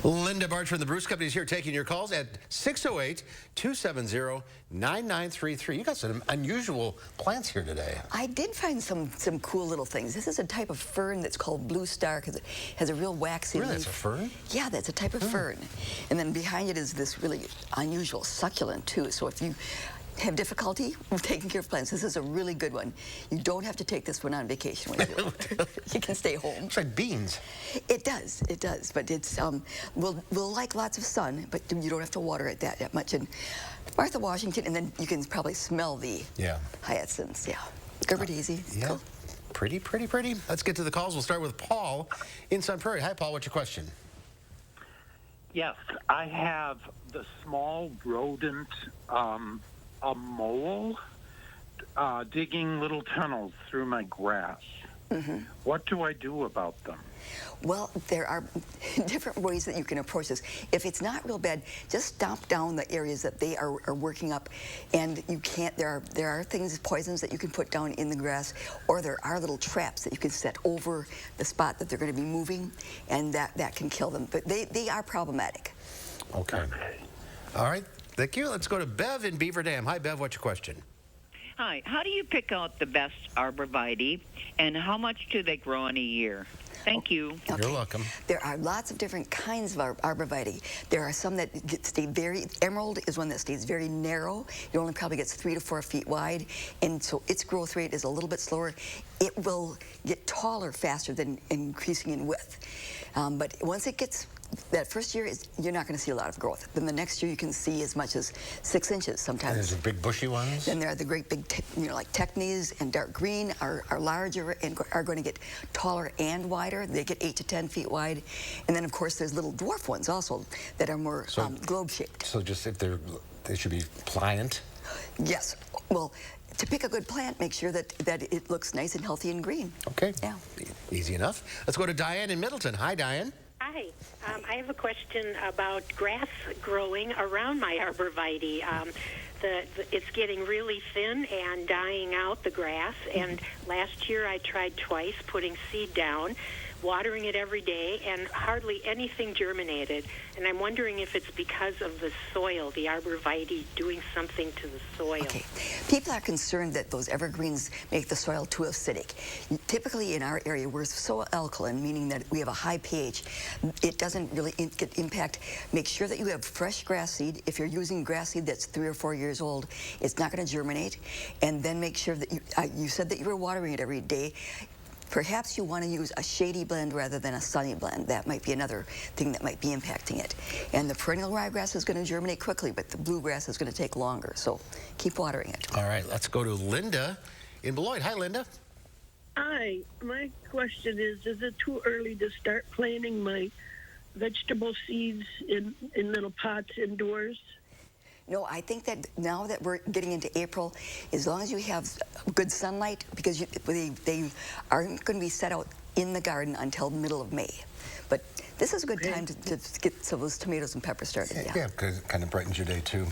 Linda Barcz from the Barcz Company is here taking your calls at 608-270-9933. You got some unusual plants here today. I did find some cool little things. This is a type of fern that's called blue star because it has a real waxy leaf. Really, that's a fern? Yeah, that's a type of fern. And then behind it is this really unusual succulent too. So if you have difficulty with taking care of plants, this is a really good one. You don't have to take this one on vacation when you do it. You can stay home. Looks like beans. It does, but it's will like lots of sun, but you don't have to water it that much. And Martha Washington, and then you can probably smell the hyacinths. Yeah, Gerber daisy. Yeah, cool. Pretty. Let's get to the calls. We'll start with Paul in Sun Prairie. Hi, Paul. What's your question? Yes, I have the small rodent, a mole, digging little tunnels through my grass. What do I do about them? Well, there are different ways that you can approach this. If it's not real bad, just stomp down the areas that they are working up, and you can't. There are things, poisons that you can put down in the grass, or there are little traps that you can set over the spot that they're going to be moving, and that can kill them. But they are problematic. Okay. All right. Thank you. Let's go to Bev in Beaver Dam. Hi, Bev. What's your question? Hi. How do you pick out the best arborvitae, and how much do they grow in a year? Thank you. Okay. You're welcome. There are lots of different kinds of arborvitae. There are some that stay very, emerald is one that stays very narrow. It only probably gets 3 to 4 feet wide, and so its growth rate is a little bit slower. It will get taller faster than increasing in width. But once it gets, that first year, you're not going to see a lot of growth. Then the next year you can see as much as 6 inches sometimes. There's the big bushy ones? Then there are the great big, like technies and dark green are larger and are going to get taller and wider. They get 8 to 10 feet wide. And then, of course, there's little dwarf ones also that are more globe-shaped. So just if they should be pliant? Yes. Well, to pick a good plant, make sure that it looks nice and healthy and green. Okay. Yeah. Easy enough. Let's go to Diane in Middleton. Hi, Diane. Hi. I have a question about grass growing around my arborvitae. It's getting really thin and dying out, the grass. And last year I tried twice putting seed down, watering it every day, and hardly anything germinated. And I'm wondering if it's because of the soil, the arborvitae doing something to the soil. Okay. People are concerned that those evergreens make the soil too acidic. Typically in our area, we're so alkaline, meaning that we have a high pH. It doesn't really get impact. Make sure that you have fresh grass seed. If you're using grass seed that's 3 or 4 years old, it's not going to germinate. And then make sure that you said that you were watering it every day. Perhaps you want to use a shady blend rather than a sunny blend. That might be another thing that might be impacting it. And the perennial ryegrass is going to germinate quickly, but the bluegrass is going to take longer. So keep watering it. All right, let's go to Linda in Beloit. Hi, Linda. Hi. My question is it too early to start planting my vegetable seeds in little pots indoors? No, I think that now that we're getting into April, as long as you have good sunlight, because they aren't going to be set out in the garden until the middle of May. But this is a good time to get some of those tomatoes and peppers started. Yeah, because it kind of brightens your day, too.